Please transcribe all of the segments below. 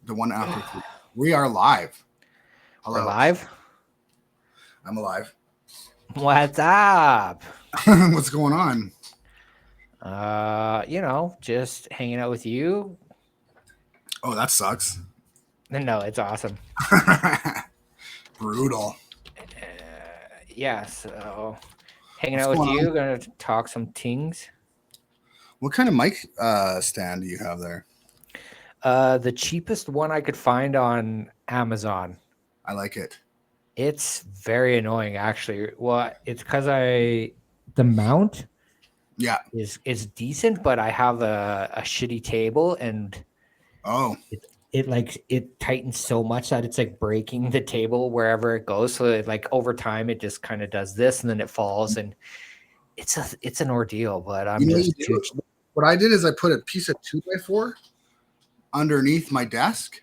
The one after 3. We are live. We're Hello. live. I'm alive. What's up? What's going on? Just hanging out with you. Oh, that sucks. No, it's awesome. Brutal. Yeah, so hanging What's out with going on? you, gonna talk some things. What kind of mic stand do you have there? The cheapest one I could find on Amazon. I like it. It's very annoying, actually. Well, it's because the mount Yeah. is decent, but I have a shitty table and Oh, it tightens so much that it's like breaking the table wherever it goes. So like over time it just kind of does this and then it falls and it's an ordeal, but you I'm know what you just too do? What I did is I put a piece of 2x4 underneath my desk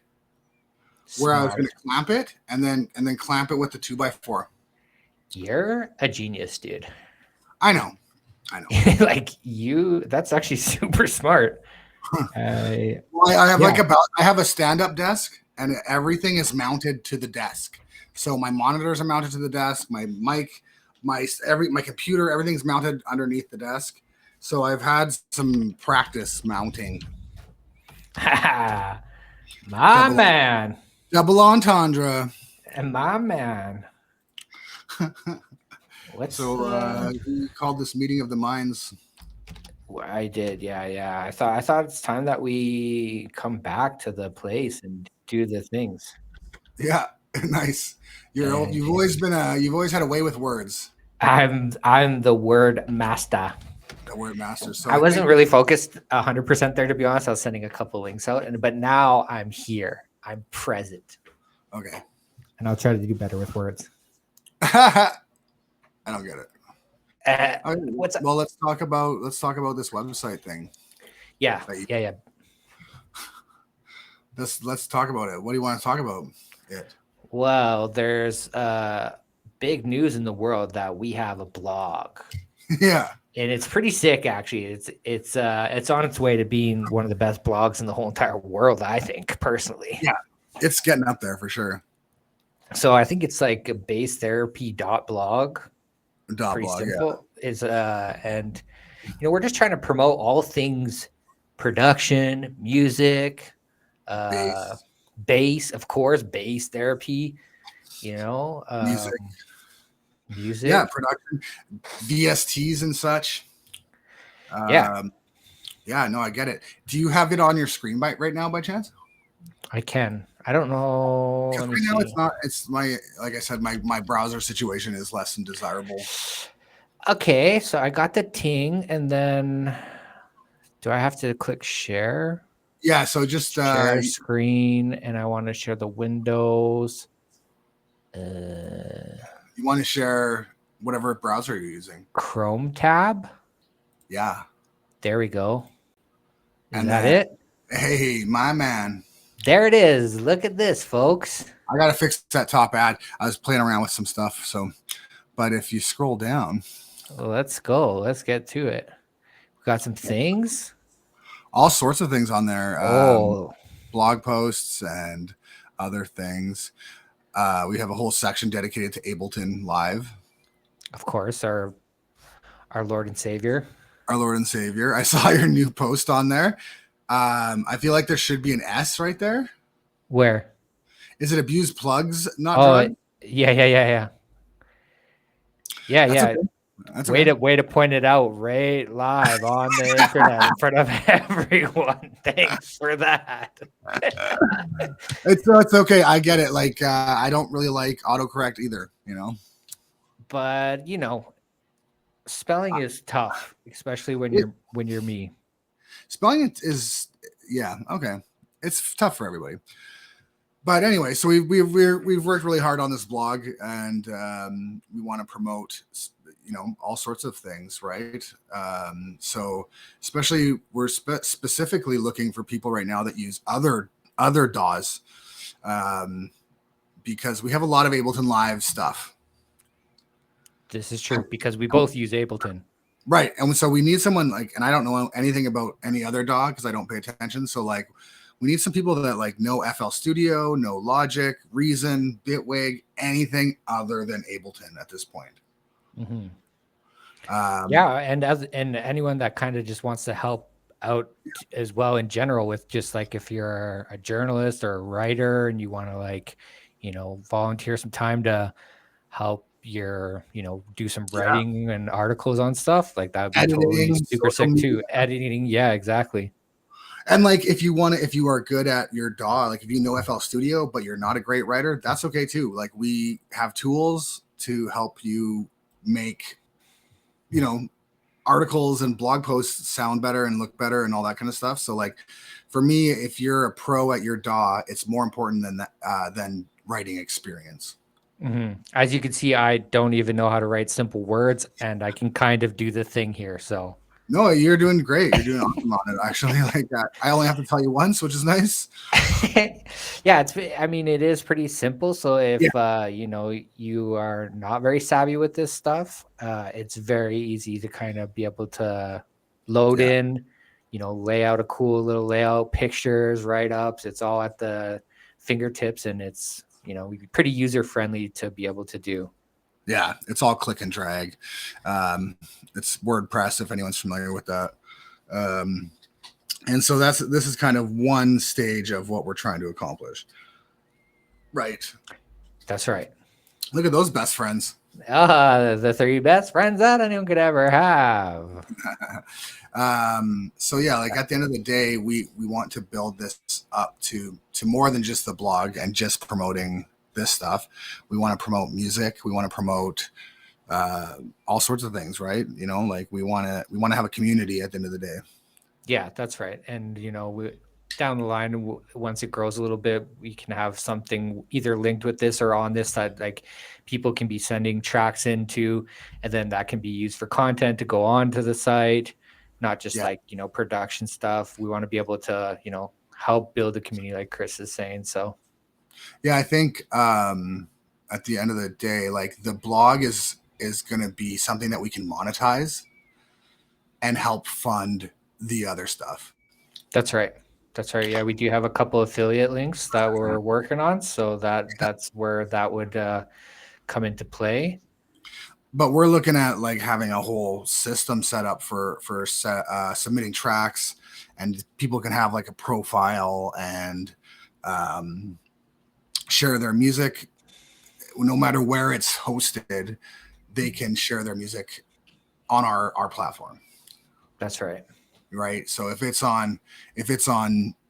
where I was going smart. to clamp it and then clamp it with the 2x4. You're a genius, dude. I know. I know. Like that's actually super smart. I Well, I have Yeah. I have a stand-up desk, and everything is mounted to the desk. So my monitors are mounted to the desk. My mic, my computer, everything's mounted underneath the desk. So I've had some practice mounting. My Double man. double entendre. And my man. What's So we called this meeting of the minds. I did, yeah. I thought it's time that we come back to the place and do the things. Yeah, nice. And You've always had a way with words. I'm the word master. The word master. So I I wasn't think really focused 100% there, to be honest. I was sending a couple links out, but now I'm here. I'm present, okay. and I'll try to do better with words. I don't get it. All right, What's up? well, let's talk about this website thing. Yeah, That you, yeah. let's talk about it. What do you want to talk about? It. Well, there's big news in the world that we have a blog. Yeah. And it's pretty sick, actually. It's on its way to being one of the best blogs in the whole entire world, I think, personally. Yeah. It's getting up there for sure. So I think it's like a basetherapy.blog. Pretty Blog, simple. Is and we're just trying to promote all things production, music, uh Bass, bass, of course, bass therapy, music. Yeah, music. production, VSTs and such. Yeah, Um, yeah, no, I get it. Do you have it on your screen right now by chance? I can. I don't know. Because Let me right now it's see. not. It's like I said, my browser situation is less than desirable. Okay, so I got the ting, and then do I have to click share? Yeah, so just Share screen, and I want to share the windows. you want to share whatever browser you're using. Chrome tab. Yeah, There we go. Is and that then it? hey, my man. There it is. Look at this, folks. I gotta fix that top ad. I was playing around with some stuff, so but if you scroll down, Let's go. Let's get to it. We got some things. all sorts of things on there, Oh, blog posts and other things. We have a whole section dedicated to Ableton Live, of course, our Lord and Savior. our Lord and Savior. I saw your new post on there. I feel like there should be an S right there. Where? Is it abuse plugs not Oh, drug? yeah. That's Yeah. okay. That's Way okay. to point it out right live on the internet in front of everyone. Thanks for that. It's okay. I get it. Like I don't really like autocorrect either. But spelling is tough, especially when It, you're me. spelling it is yeah okay. It's tough for everybody. But anyway, so we've worked really hard on this blog, and we want to promote all sorts of things, right? So especially we're specifically looking for people right now that use other DAWs, because we have a lot of Ableton Live stuff. This is true because we both use Ableton. Right. And so we need someone and I don't know anything about any other DAW because I don't pay attention. So We need some people that like know FL Studio, know Logic, Reason, Bitwig, anything other than Ableton at this point. Mhm. Um, Yeah, and anyone that kind of just wants to help out as well in general with just like if you're a journalist or a writer and you want to like, volunteer some time to help do some yeah, writing and articles on stuff, like that would be totally editing, super social sick media. too. Editing, yeah, exactly. And like if you want to, if you are good at your DAW, like if you know FL Studio, but you're not a great writer, that's okay too. Like we have tools to help you make, you know, articles and blog posts sound better and look better and all that kind of stuff. So like for me, if you're a pro at your DAW, it's more important than that than writing experience. As you can see, I don't even know how to write simple words, and I can kind of do the thing here. So No, you're doing great. You're doing awesome on it. Actually, like that. I only have to tell you once, which is nice. yeah, I mean, it is pretty simple. So Yeah, if you are not very savvy with this stuff, it's very easy to kind of be able to load yeah, in, lay out a cool little layout, pictures, write-ups. It's all at the fingertips, and it's pretty user friendly to be able to do. yeah. It's all click and drag. It's WordPress if anyone's familiar with that. Um, and so this is kind of one stage of what we're trying to accomplish. Right. That's right. Look at those best friends. The three best friends that anyone could ever have. So yeah, like at the end of the day, we want to build this up to more than just the blog and just promoting this stuff. We want to promote music. We want to promote all sorts of things, right? Like we want to have a community at the end of the day. Yeah, that's right. And down the line, once it grows a little bit, we can have something either linked with this or on this that like people can be sending tracks into, and then that can be used for content to go on to the site, not just Yeah, like production stuff. We want to be able to help build a community, like Chris is saying. So yeah. I think at the end of the day, like the blog is going to be something that we can monetize and help fund the other stuff. that's right. That's right. Yeah, we do have a couple affiliate links that we're working on, so that's where that would come into play. But we're looking at like having a whole system set up for submitting tracks, and people can have like a profile and um, share their music no matter where it's hosted. They can share their music on our platform. That's right. Right. So if it's on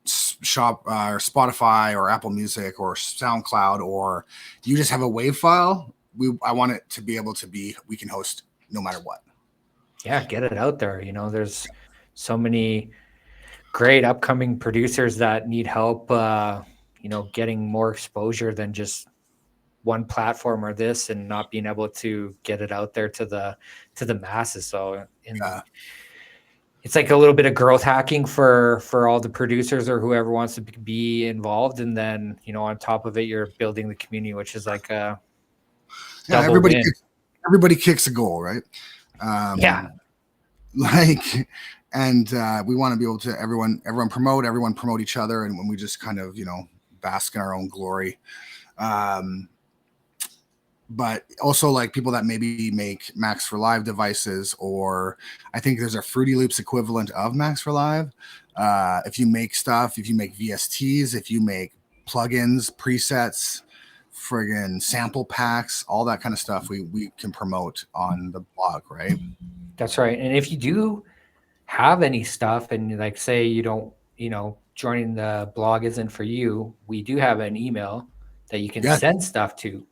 shop or Spotify or Apple Music or SoundCloud, or you just have a WAV file, I want it to be able to be, we can host no matter what. Yeah, get it out there. There's so many great upcoming producers that need help getting more exposure than just one platform or this, and not being able to get it out there to the masses. So Yeah. it's like a little bit of growth hacking for all the producers or whoever wants to be involved, and then on top of it you're building the community, which is like a Yeah. double win. Everybody kicks a goal, right? Yeah, Like, and we want to be able to everyone promote each other, and when we just kind of bask in our own glory. Um, but also like people that maybe make Max for Live devices, or I think there's a Fruity Loops equivalent of Max for Live. If you make stuff, if you make VSTs, if you make plugins, presets, friggin' sample packs, all that kind of stuff, we can promote on the blog, right? that's right. And if you do have any stuff and like say you don't joining the blog isn't for you, we do have an email that you can Yes. send stuff to,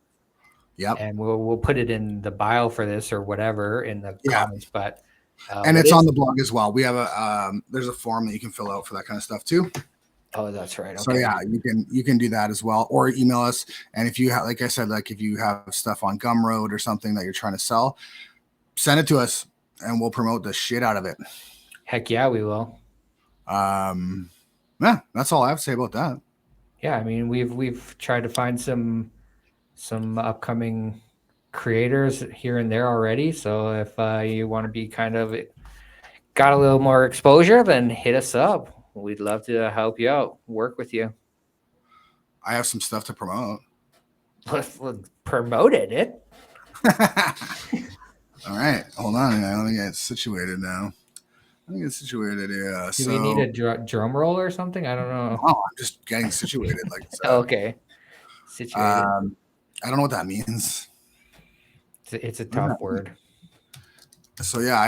Yep. and we'll put it in the bio for this or whatever in the Yeah. comments. But And what it's is on the blog as well. We have there's a form that you can fill out for that kind of stuff too. oh, that's right. So Okay. yeah, you can do that as well, or email us. And if you have, like I said, like if you have stuff on Gumroad or something that you're trying to sell, send it to us, and we'll promote the shit out of it. Heck yeah, we will. Yeah, that's all I have to say about that. Yeah, I mean we've tried to find some upcoming creators here and there already. So if you want to be kind of got a little more exposure, then hit us up. we'd love to help you out, work with you. I have some stuff to promote. Let's promote it. All right, hold on. Let me get situated now. Let me get situated. Yeah. Do we need a drum roll or something? I don't know. Oh, I'm just getting situated. Like I said. Okay. Situated. I don't know what that means. It's a tough word. So yeah,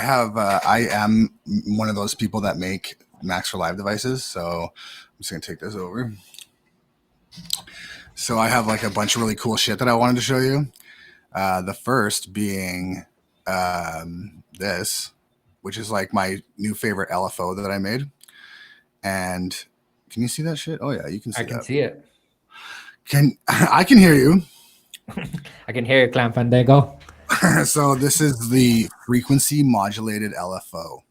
I am one of those people that make Max for Live devices. So I'm just gonna take this over. So I have like a bunch of really cool shit that I wanted to show you. The first being this, which is like my new favorite LFO that I made. And can you see that shit? Oh yeah, you can see that. I can see it. I can hear you. I can hear you, Clan Fandango. So this is the frequency modulated LFO.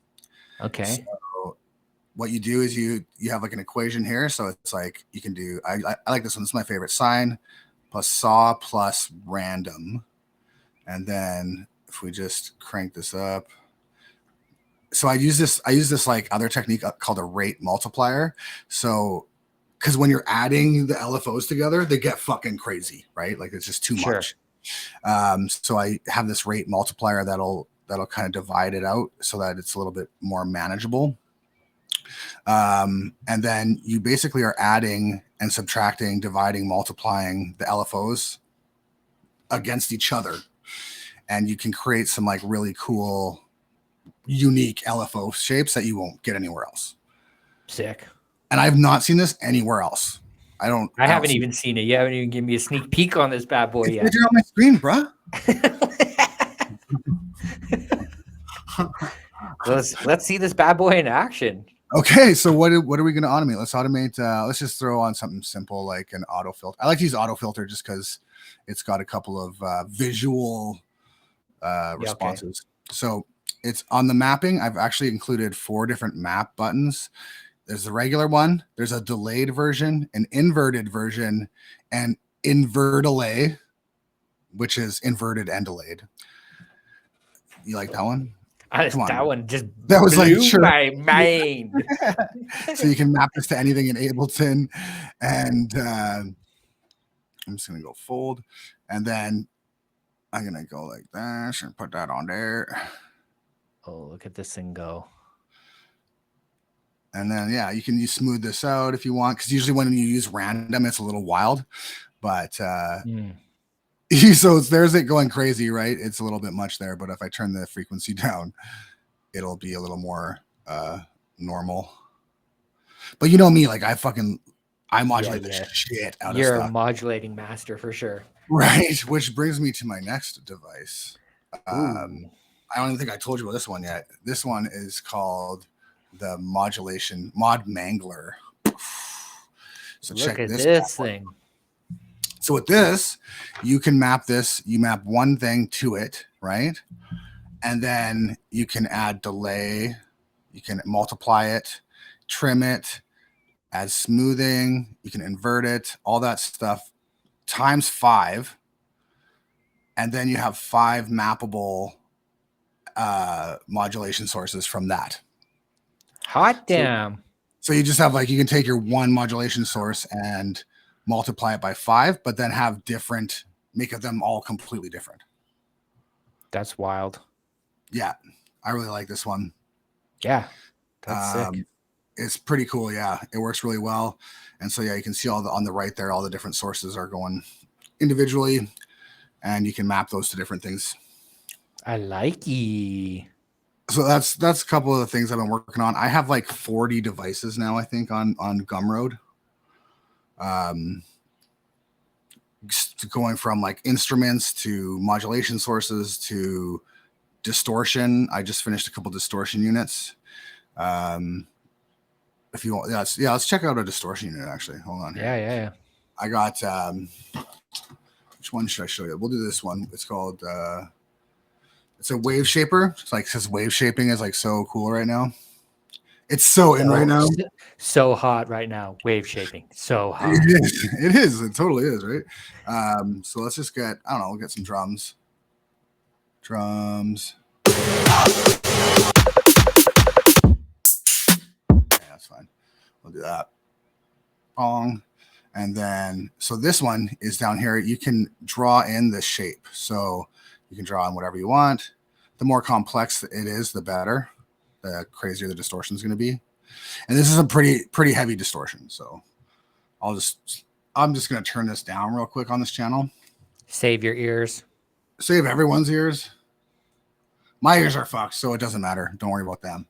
Okay. So what you do is you have like an equation here. So it's like you can do, I like this one. This is my favorite, sine plus saw plus random. And then if we just crank this up. So I use this like other technique called a rate multiplier. So because when you're adding the LFOs together, they get fucking crazy, right? Like it's just too much. So I have this rate multiplier that'll kind of divide it out so that it's a little bit more manageable. And then you basically are adding and subtracting, dividing, multiplying the LFOs against each other. And you can create some like really cool, unique LFO shapes that you won't get anywhere else. Sick. And I've not seen this anywhere else. I haven't even seen it. You haven't even given me a sneak peek on this bad boy yet. You're on my screen, bro. Let's see this bad boy in action. Okay, so what are we going to automate? Let's automate. Let's just throw on something simple like an auto filter. I like to use auto filter just because it's got a couple of visual responses. Okay. So it's on the mapping. I've actually included 4 different map buttons. There's the regular one. There's a delayed version, an inverted version, and invert-delay, which is inverted and delayed. You like that one? That one just was blew like sure. My mind. So you can map this to anything in Ableton, and I'm just gonna go fold, and then I'm gonna go like that and put that on there. Oh, look at this thing go. And then, yeah, you can smooth this out if you want, because usually when you use random, it's a little wild. But so there's it going crazy, right? It's a little bit much there. But if I turn the frequency down, it'll be a little more normal. But you know me, like I modulate the shit out of stuff. You're a modulating master for sure. Right. Which brings me to my next device. I don't even think I told you about this one yet. This one is called the Mod Mangler. So look at this thing. So with this, you can map this. You map one thing to it, right? And then you can add delay. You can multiply it, trim it, add smoothing. You can invert it, all that stuff times 5. And then you have 5 mappable modulation sources from that. Hot damn. So you just have you can take your one modulation source and multiply it by 5, but then have make them all completely different. That's wild. Yeah. I really like this one. Yeah. That's sick. It's pretty cool. Yeah. It works really well. And so, yeah, you can see on the right there, all the different sources are going individually, and you can map those to different things. I like it. So that's a couple of the things I've been working on. I have 40 devices now, I think, on Gumroad. Going from instruments to modulation sources to distortion. I just finished a couple distortion units. If you want, let's check out a distortion unit actually. Hold on. Yeah. I got which one should I show you? We'll do this one. It's called it's a wave shaper. It's says wave shaping is so cool right now. It's so in right now. So hot right now. Wave shaping. So hot. It is. It totally is, right? So let's just get, I don't know, we'll get some drums. Yeah, that's fine. We'll do that. Bong. And then, so this one is down here. You can draw in the shape. So you can draw in whatever you want. The more complex it is, the better. The crazier the distortion is going to be. And this is a pretty heavy distortion. So I'm just going to turn this down real quick on this channel. Save your ears. Save everyone's ears. My ears are fucked, so it doesn't matter. Don't worry about them.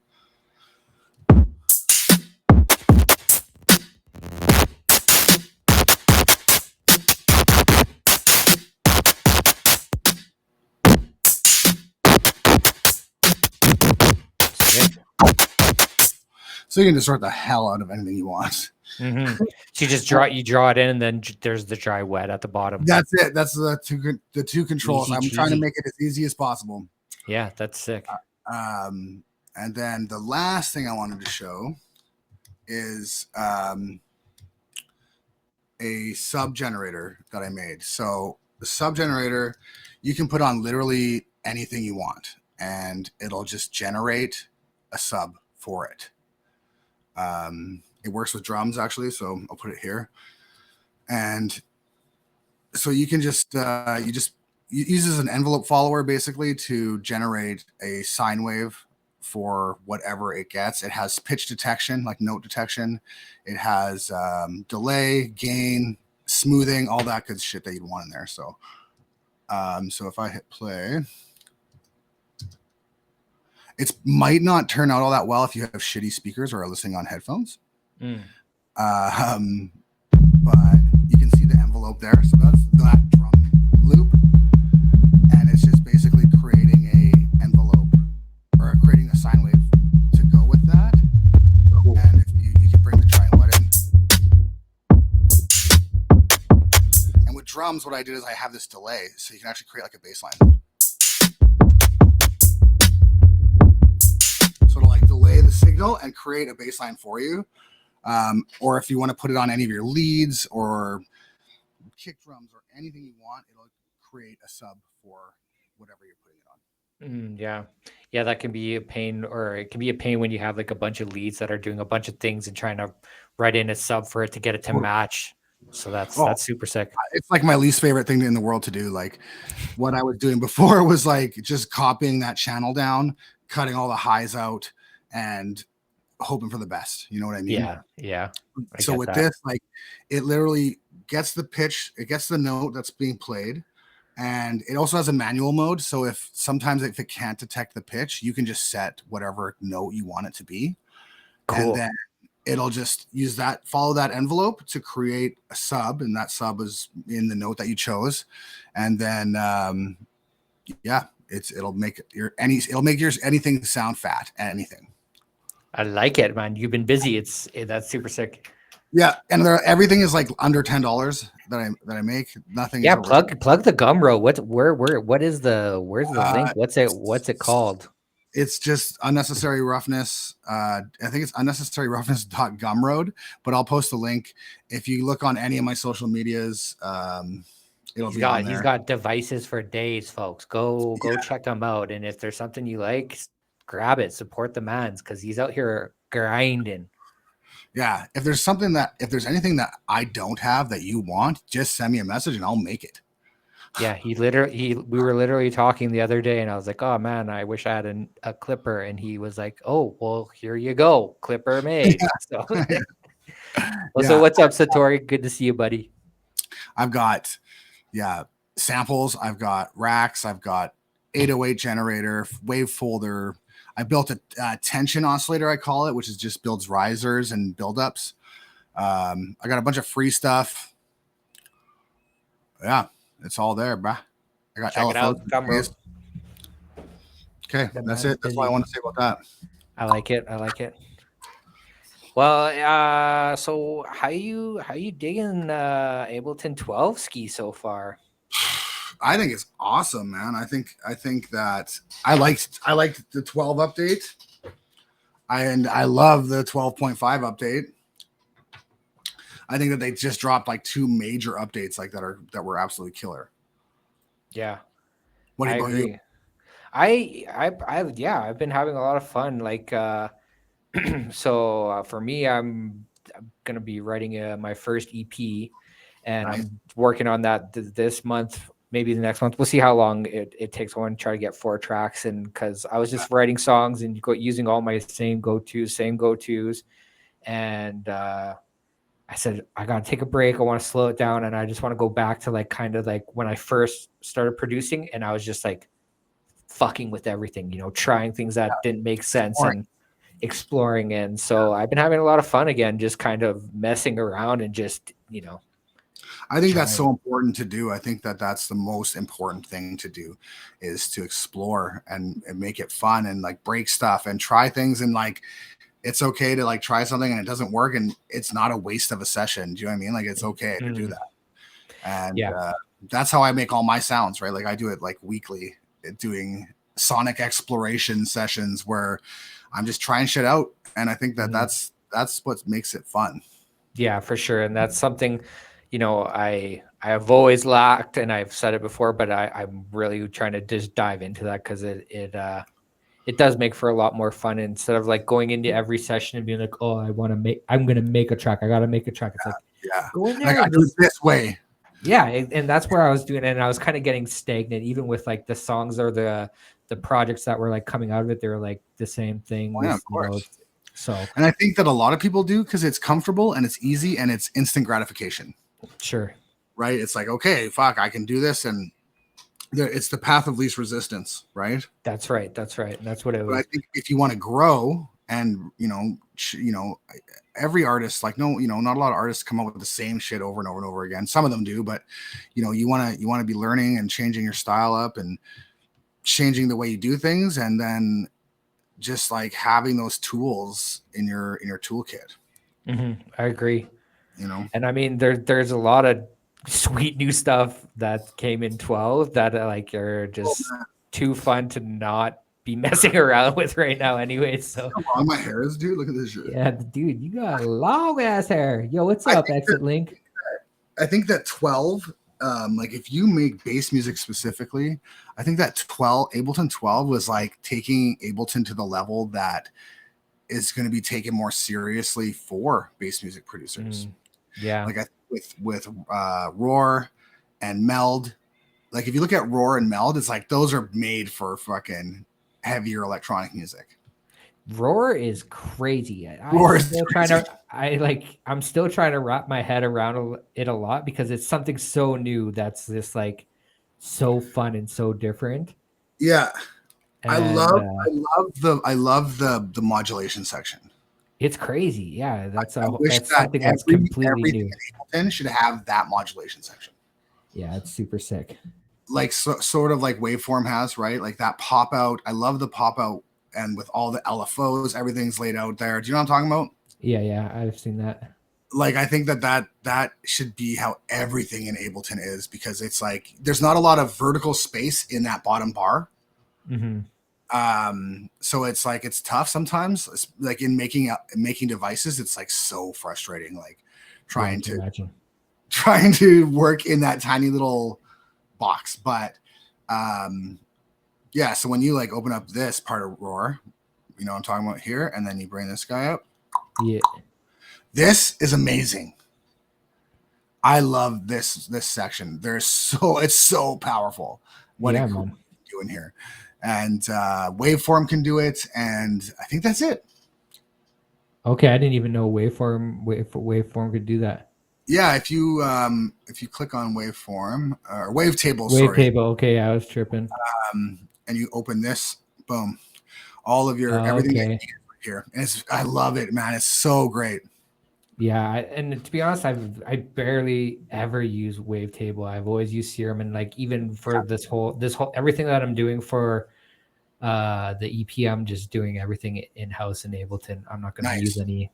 So you can distort the hell out of anything you want. Mm-hmm. So you draw it in, and then there's the dry wet at the bottom. That's it. That's the two controls. Easy I'm cheesy. trying to make it as easy as possible. Yeah, that's sick. And then the last thing I wanted to show is a sub generator that I made. So the sub generator, you can put on literally anything you want, and it'll just generate a sub for it. It works with drums actually, so I'll put it here. And so you can just it uses an envelope follower basically to generate a sine wave for whatever it gets. It has pitch detection, like note detection. It has delay, gain, smoothing, all that good shit that you'd want in there. So so if I hit play, it might not turn out all that well if you have shitty speakers or are listening on headphones. But you can see the envelope there. So that's that drum loop. And it's just basically creating a envelope or creating a sine wave to go with that. Cool. And if you can bring the try and wet in. And with drums, what I did is I have this delay, so you can actually create like a bass line. So to like delay the signal and create a bass line for you. Or if you want to put it on any of your leads or kick drums or anything you want, it'll create a sub for whatever you're putting it on. Yeah, that can be a pain, or it can be a pain when you have like a bunch of leads that are doing a bunch of things and trying to write in a sub for it to get it to match. So that's super sick. It's like my least favorite thing in the world to do. Like what I was doing before was like just copying that channel down, cutting all the highs out, and hoping for the best. You know what I mean? Yeah. So with this, like it literally gets the pitch, it gets the note that's being played, and it also has a manual mode. So if it can't detect the pitch, you can just set whatever note you want it to be. Cool. And then it'll just follow that envelope to create a sub, and that sub is in the note that you chose. And then it'll make anything sound fat at anything. I like it, man. You've been busy. That's super sick. Yeah, and everything is like under $10 that I make. Nothing. Yeah, plug the Gumroad. Where's the link? What's it called? It's just Unnecessary Roughness. I think it's unnecessaryroughness.gumroad, but I'll post the link. If you look on any of my social medias, it'll be on there. He's got devices for days, folks. Go check them out. And if there's something you like, grab it, support the man's, because he's out here grinding. Yeah, if there's anything that I don't have that you want, just send me a message and I'll make it. Yeah, we were literally talking the other day, and I was like, oh man, I wish I had a clipper, and he was like, oh well, here you go, clipper made. Yeah. So what's up, Satori? Good to see you, buddy. I've got samples, I've got racks, I've got 808 generator, wave folder. I built a tension oscillator, I call it, which is just builds risers and buildups. I got a bunch of free stuff. Yeah, it's all there, bruh. I got LFO. Okay, that's it. That's what I want to say about that. I like it. Well, so how you digging Ableton 12 ski so far? I think it's awesome, man. I think that I liked the 12 update, and I love the 12.5 update. I think that they just dropped like two major updates like that were absolutely killer. Yeah. What about you? I've been having a lot of fun. Like, so for me, I'm I'm gonna be writing my first EP, and Nice. I'm working on that this month, maybe the next month. We'll see how long it takes. I want to try to get 4 tracks, and because I was just writing songs and using all my same go-tos, and I said I gotta take a break. I want to slow it down, and I just want to go back to like kind of like when I first started producing, and I was just like fucking with everything, trying things that didn't make sense and exploring. And so I've been having a lot of fun again, just kind of messing around and just, I think that's trying. so important to do. I think that that's the most important thing to do, is to explore and make it fun and like break stuff and try things. And like, it's okay to like try something and it doesn't work, and it's not a waste of a session. Do you know what I mean? Like, it's okay to do that. And Yeah. That's how I make all my sounds, right? Like I do it like weekly, doing sonic exploration sessions where I'm just trying shit out. And I think that that's what makes it fun. Yeah, for sure. And that's something, I have always lacked, and I've said it before, but I'm really trying to just dive into that, because it does make for a lot more fun, instead of like going into every session and being like, oh, I'm gonna make a track. I gotta make a track. It's like, go in there. Like I do it this way. Yeah, and that's where I was doing it, and I was kind of getting stagnant, even with like the songs or the projects that were like coming out of it. They were like the same thing. Oh, yeah, of course. So, and I think that a lot of people do, because it's comfortable and it's easy and it's instant gratification. Sure. Right? It's like, okay, fuck, I can do this, and it's the path of least resistance, right? That's right. That's right. And that's what it was. But I think if you want to grow, and every artist, like, not a lot of artists come up with the same shit over and over and over again. Some of them do, but you want to be learning and changing your style up and changing the way you do things, and then just like having those tools in your toolkit. I agree. And I mean, there's a lot of sweet new stuff that came in 12 that like are just too fun to not be messing around with right now anyway. So how long my hair is, dude. Look at this shit. Yeah, dude, you got long ass hair. Yo, what's up, Exit Link? I think that 12, like if you make bass music specifically, I think that Ableton 12 was like taking Ableton to the level that is going to be taken more seriously for bass music producers. Yeah. Like with Roar and Meld. Like if you look at Roar and Meld, it's like those are made for fucking heavier electronic music. Roar is crazy. I'm still trying to wrap my head around it a lot, because it's something so new that's just like so fun and so different. Yeah. And I love the modulation section. It's crazy. Yeah, that's something that's completely new. Ableton should have that modulation section. Yeah, it's super sick. Like sort of like Waveform has, right? Like that pop out. I love the pop out, and with all the LFOs, everything's laid out there. Do you know what I'm talking about? Yeah, I've seen that. Like I think that should be how everything in Ableton is, because it's like there's not a lot of vertical space in that bottom bar. So it's like it's tough sometimes. It's like in making devices, it's like so frustrating. Like trying to work in that tiny little box. But yeah. So when you like open up this part of Roar, you know what I'm talking about here, and then you bring this guy up. Yeah. This is amazing. I love this section. It's so powerful what it can do in here. And Waveform can do it, and I think that's it. Okay, I didn't even know Waveform could do that. Yeah, if you click on Waveform or Wavetable, Wavetable. Okay, I was tripping. And you open this, boom, all of your everything here, and I love it, man. It's so great. Yeah, and to be honest, I barely ever use Wavetable. I've always used Serum, and like even for this whole everything that I'm doing for the EP, I'm just doing everything in-house in Ableton. I'm not going to use any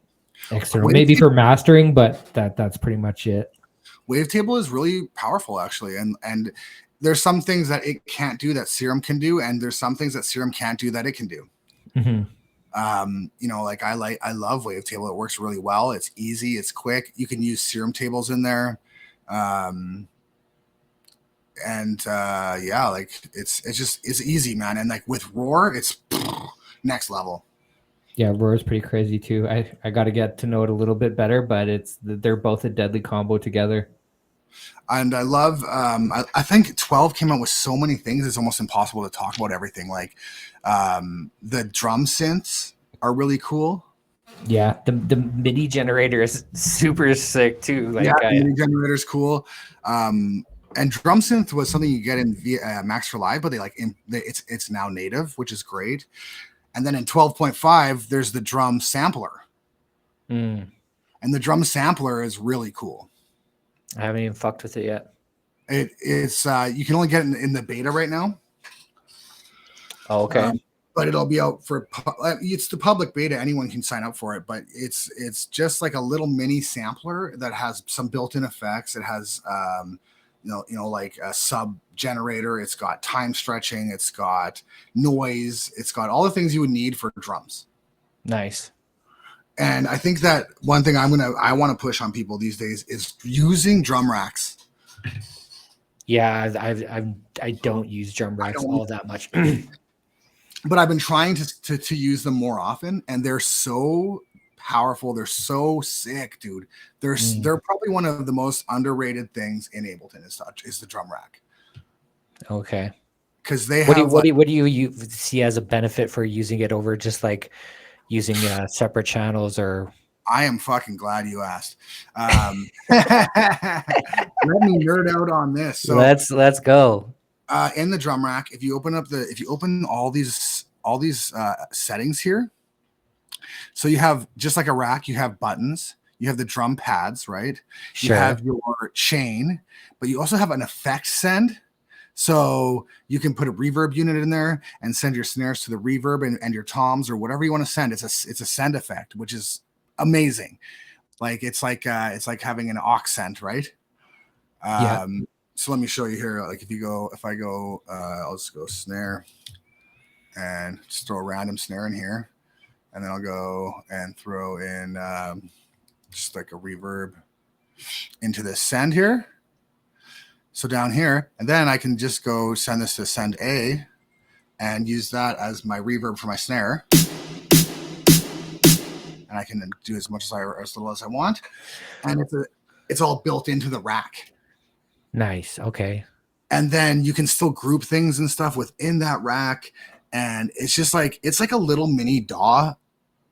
external, maybe for mastering, but that's pretty much it. Wavetable is really powerful, actually, and there's some things that it can't do that Serum can do, and there's some things that Serum can't do that it can do. Like I love Wavetable. It works really well. It's easy. It's quick. You can use Serum tables in there. Like it's easy, man. And like with Roar, it's next level. Yeah, Roar's pretty crazy too. I got to get to know it a little bit better, but they're both a deadly combo together. And I love I think 12 came out with so many things it's almost impossible to talk about everything. Like the drum synths are really cool. Yeah, The MIDI generator is super sick too. Like The MIDI generator is cool. And drum synth was something you get in Max for Live, but it's now native, which is great. And then in 12.5 there's the drum sampler. And the drum sampler is really cool. I haven't even fucked with it yet. It's you can only get it in the beta right now. Oh, okay. But it'll be out for it's the public beta. Anyone can sign up for it, but it's just like a little mini sampler that has some built-in effects. It has like a sub generator. It's got time stretching. It's got noise. It's got all the things you would need for drums. Nice. And I think that one thing I want to push on people these days is using drum racks. Yeah, I don't use drum racks all that much. But I've been trying to use them more often, and they're so powerful. They're so sick, dude. They're probably one of the most underrated things in Ableton is the drum rack. Okay. Because they have what do you see as a benefit for using it over just like using separate channels? Or I am fucking glad you asked. Let me nerd out on this. So let's go. In the drum rack, if you open all these settings here, so you have just like a rack, you have buttons, you have the drum pads, right? Sure. You have your chain, but you also have an effect send. So you can put a reverb unit in there and send your snares to the reverb and your toms or whatever you want to send. It's a send effect, which is amazing. Like it's like having an aux send, right? Yeah. So let me show you here. Like if I go, I'll just go snare and just throw a random snare in here. And then I'll go and throw in just like a reverb into this send here. So down here, and then I can just go send this to send A and use that as my reverb for my snare. And I can do as little as I want. And it's all built into the rack. Nice. Okay. And then you can still group things and stuff within that rack. And it's just like a little mini DAW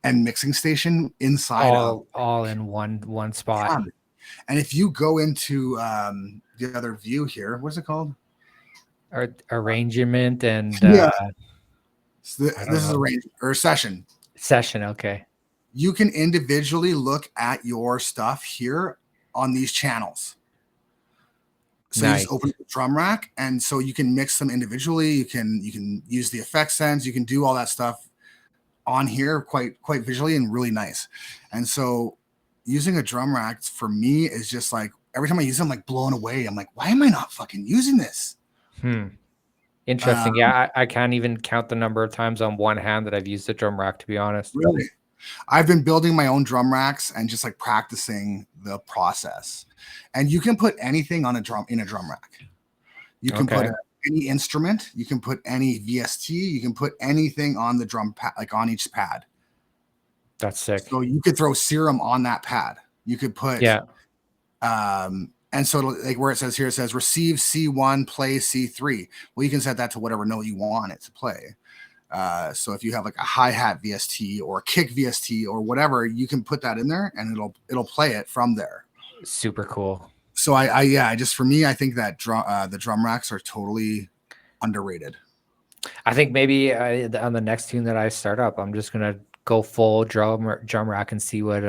and mixing station inside all in one spot. Yeah. And if you go into the other view here, what's it called? Arrangement and so this is arrangement or session. Session, okay. You can individually look at your stuff here on these channels. So nice. You just open the drum rack, and so you can mix them individually. You can use the effect sends. You can do all that stuff on here quite visually and really nice. And so using a drum rack for me is just like every time I use it, I'm like blown away. I'm like, why am I not fucking using this? Interesting. Yeah, I can't even count the number of times on one hand that I've used the drum rack, to be honest. Really? I've been building my own drum racks and just like practicing the process. And you can put anything in a drum rack. You can put any instrument. You can put any VST. You can put anything on the drum pad, like on each pad. That's sick. So you could throw Serum on that pad. You could put and so like where it says here, it says receive C1, play C3. Well, you can set that to whatever note you want it to play. So if you have like a hi-hat VST or a kick VST or whatever, you can put that in there and it'll play it from there. Super cool. So I just for me, I think that the drum racks are totally underrated. I think maybe on the next tune that I start up, I'm just gonna go full drum rack and see what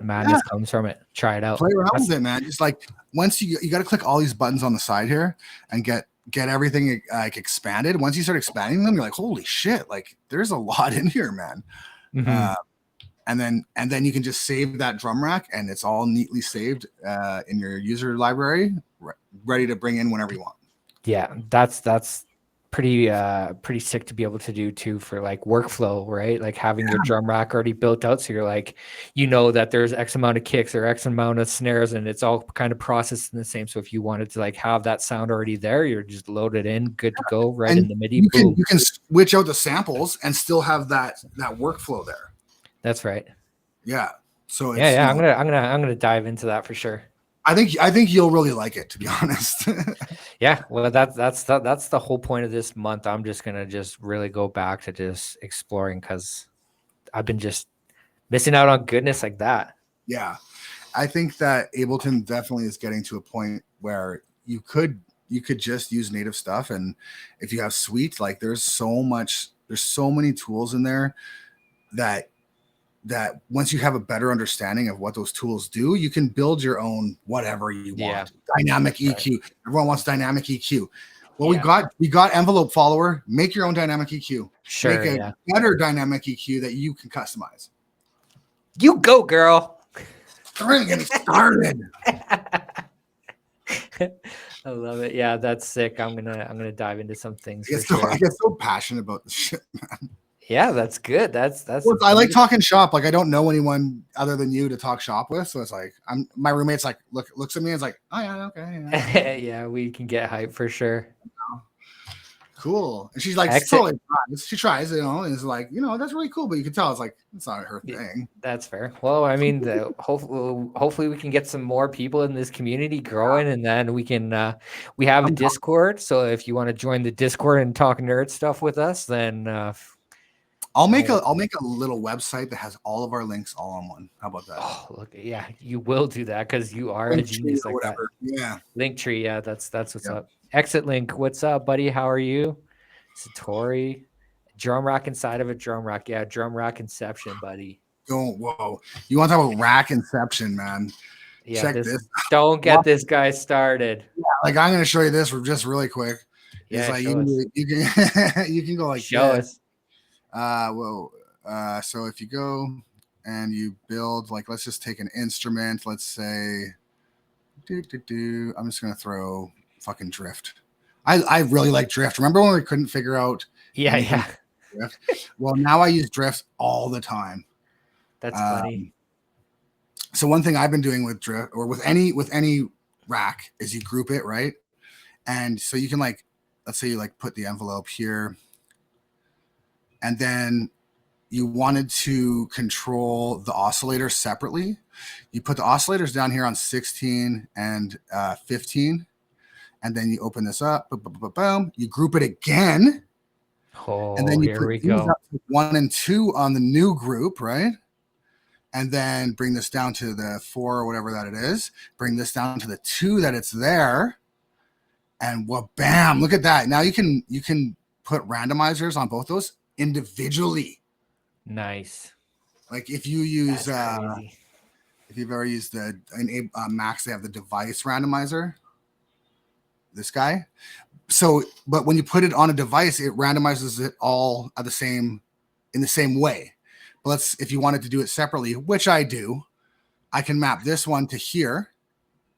madness comes from it. Try it out. Play around with it, man. Just like once you got to click all these buttons on the side here and get everything like expanded. Once you start expanding them, you're like, holy shit! Like there's a lot in here, man. Mm-hmm. And then you can just save that drum rack, and it's all neatly saved in your user library, ready to bring in whenever you want. Yeah, that's pretty sick to be able to do too for like workflow, right? Like having your drum rack already built out, so you're like, that there's X amount of kicks or X amount of snares, and it's all kind of processed in the same. So if you wanted to like have that sound already there, you're just loaded in, good to go, right in the MIDI. You can switch out the samples and still have that workflow there. That's right. Yeah. So it's, Yeah. I'm gonna dive into that for sure. I think you'll really like it, to be honest. Yeah. Well, that's the whole point of this month. I'm just gonna just really go back to just exploring because I've been just missing out on goodness like that. Yeah. I think that Ableton definitely is getting to a point where you could just use native stuff, and if you have Suite, like there's so many tools in there that once you have a better understanding of what those tools do, you can build your own whatever you want. Yeah. Dynamic EQ. Everyone wants dynamic EQ. Well, Yeah. we got envelope follower. Make your own dynamic EQ. Sure. Make a better dynamic EQ that you can customize. You go, girl. We're gonna get started. I love it. Yeah, that's sick. I'm gonna dive into some things. I get so passionate about this shit, man. Yeah, that's good. That's Well, I like talking shop. Like I don't know anyone other than you to talk shop with, so it's like my roommate's like looks at me and is like, oh yeah, okay, yeah. Yeah, we can get hype for sure. Cool. And she's like, totally tries. She tries, you know, and it's like, you know, that's really cool, but you can tell it's like it's not her thing. That's fair. Well, I mean, hopefully we can get some more people in this community growing, and then we can we have a Discord. So if you want to join the Discord and talk nerd stuff with us, then I'll make a little website that has all of our links all on one. How about that? Oh, look, yeah, you will do that because you are a genius like that. Yeah. Linktree, yeah, that's what's up. Exit Link, what's up, buddy? How are you? Satori, drum rack inside of a drum rack. Yeah, drum rack inception, buddy. Oh, whoa. You want to talk about rack inception, man? Yeah, check this. Don't get this guy started. Yeah, like I'm going to show you this just really quick. Yeah, it's like you can go like show us. So if you go and you build, like, let's just take an instrument. Let's say, I'm just going to throw fucking drift. I really like drift. Remember when we couldn't figure out? Yeah. Drift? Well, now I use drift all the time. That's funny. So one thing I've been doing with drift or with any rack is you group it, right? And so you can, like, let's say you like put the envelope here, and then you wanted to control the oscillator separately. You put the oscillators down here on 16 and 15. And then you open this up, boom, you group it again. Oh, and then you here put we go. Up to 1 and 2 on the new group, right? And then bring this down to the 4 or whatever that it is. Bring this down to the 2 that it's there. And well, bam, look at that. Now you can put randomizers on both those individually. Nice. Like if you use if you've ever used the Max, they have the device randomizer. This guy. So, but when you put it on a device, it randomizes it all in the same way. But if you wanted to do it separately, which I do, I can map this one to here,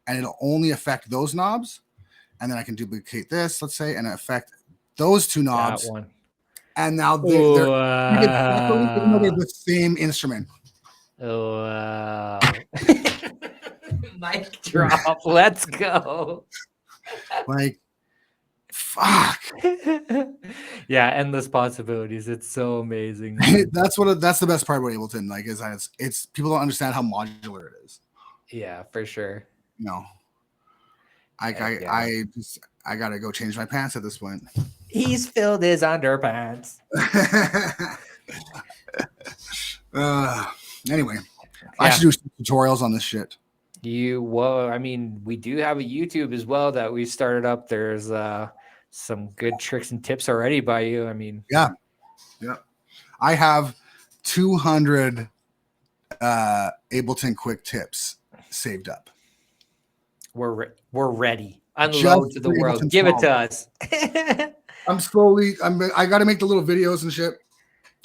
and it'll only affect those knobs. And then I can duplicate this, let's say, and affect those 2 knobs. That one. And now they're the same instrument. Wow. Mic drop. Let's go. Like, fuck. Yeah, endless possibilities. It's so amazing. That's the best part about Ableton. Like, is that it's people don't understand how modular it is. Yeah, for sure. No, I gotta go change my pants at this point. He's filled his underpants. Anyway, I should do some tutorials on this shit. I mean, we do have a YouTube as well that we started up. There's some good tricks and tips already by you. I mean, yeah. I have 200 Ableton quick tips saved up. We're ready. Unload to the world. Give it to us. I got to make the little videos and shit,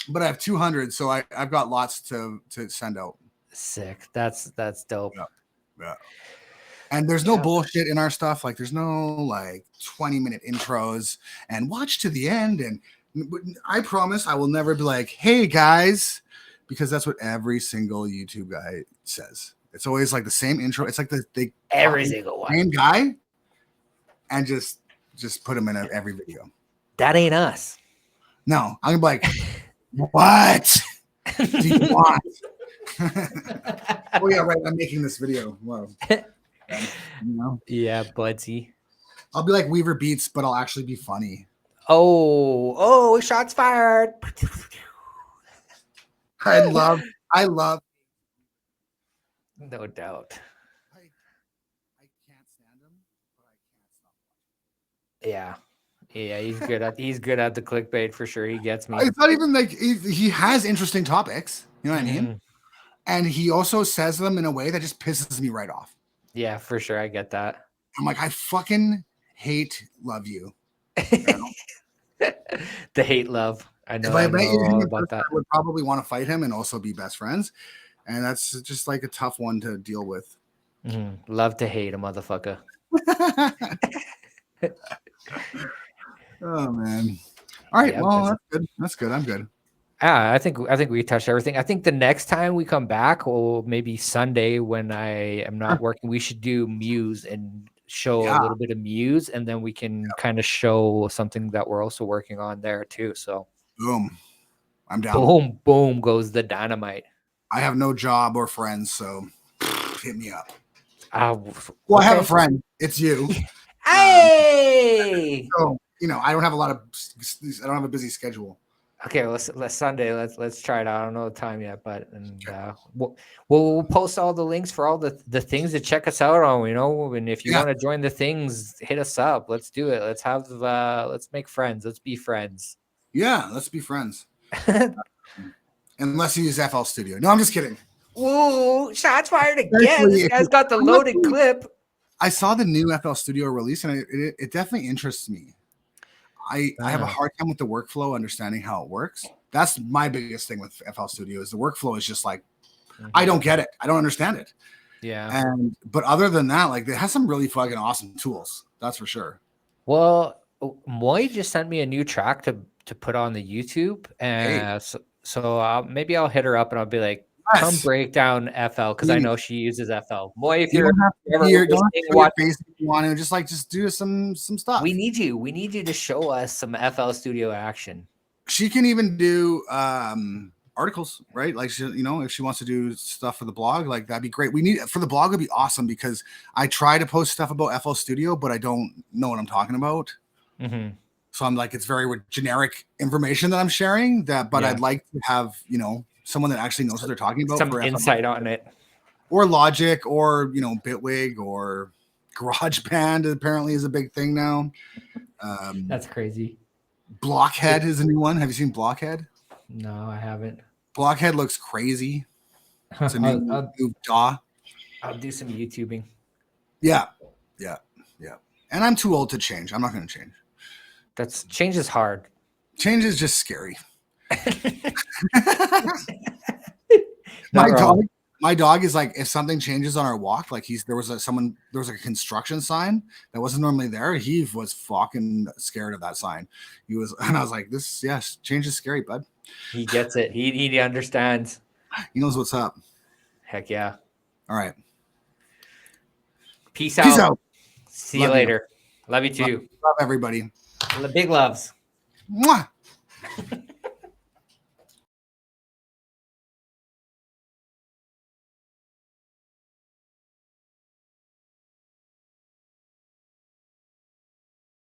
but I have 200, so I've got lots to send out. Sick. That's dope. Yeah. And there's no bullshit in our stuff. Like there's no like 20-minute intros and watch to the end. And I promise I will never be like, hey guys, because that's what every single YouTube guy says. It's always like the same intro. It's like every single one. Same guy, and just put him in every video. That ain't us. No, I'm like, what? do you want? Oh yeah, right. I'm making this video. Whoa. Yeah, Budsy. I'll be like Weaver Beats, but I'll actually be funny. Oh, shots fired. I love. No doubt. I can't stand him, but I can't stop. Yeah. Yeah, he's good at the clickbait for sure. He gets me. It's not even like he has interesting topics. You know what I mean? And he also says them in a way that just pisses me right off. Yeah, for sure. I get that. I'm like, I fucking love you. The hate love. I know, If I met you all in about person, that. I would probably want to fight him and also be best friends. And that's just like a tough one to deal with. Love to hate a motherfucker. Oh man. All right. Yeah, Well, that's good. That's good. I'm good. I think we touched everything. I think the next time we come back, or maybe Sunday when I am not working, we should do Muse and show a little bit of Muse, and then we can kind of show something that we're also working on there too. So boom. I'm down. Boom, boom goes the dynamite. I have no job or friends, so hit me up. Well, I have a friend. It's you. Hey. So I don't have a busy schedule. Okay, let's Sunday. Let's try it out. I don't know the time yet, but we'll post all the links for all the things to check us out on. And if you want to join the things, hit us up. Let's do it. Let's make friends. Let's be friends. Yeah, let's be friends. Unless you use FL Studio. No, I'm just kidding. Whoa, shots fired again. This guy's got the loaded clip. I saw the new FL Studio release, and it definitely interests me. I have a hard time with the workflow, understanding how it works. That's my biggest thing with FL Studio is the workflow is just like, I don't get it. I don't understand it. Yeah. But other than that, like it has some really fucking awesome tools. That's for sure. Well, Moy just sent me a new track to put on the YouTube. And so maybe I'll hit her up and I'll be like, come break down FL because I know she uses FL. Moy, if you're just do some stuff. We need you to show us some FL Studio action. She can even do articles, right? Like if she wants to do stuff for the blog, like that'd be great. For the blog would be awesome because I try to post stuff about FL Studio, but I don't know what I'm talking about. So I'm like, it's very generic information that I'm sharing but I'd like to have, someone that actually knows what they're talking about. Some insight on it. Or Logic or, Bitwig or GarageBand apparently is a big thing now. That's crazy. Blockhead is a new one. Have you seen Blockhead? No, I haven't. Blockhead looks crazy. It's a new DAW. I'll do some YouTubing. Yeah. And I'm too old to change. I'm not going to change. Change is hard. Change is just scary. My dog is like, if something changes on our walk, like there was a construction sign that wasn't normally there. He was fucking scared of that sign. And I was like, change is scary, bud. He gets it. He understands. He knows what's up. Heck yeah. All right. Peace out. See you Love later. Love you too. Love everybody. Big loves. Mwah.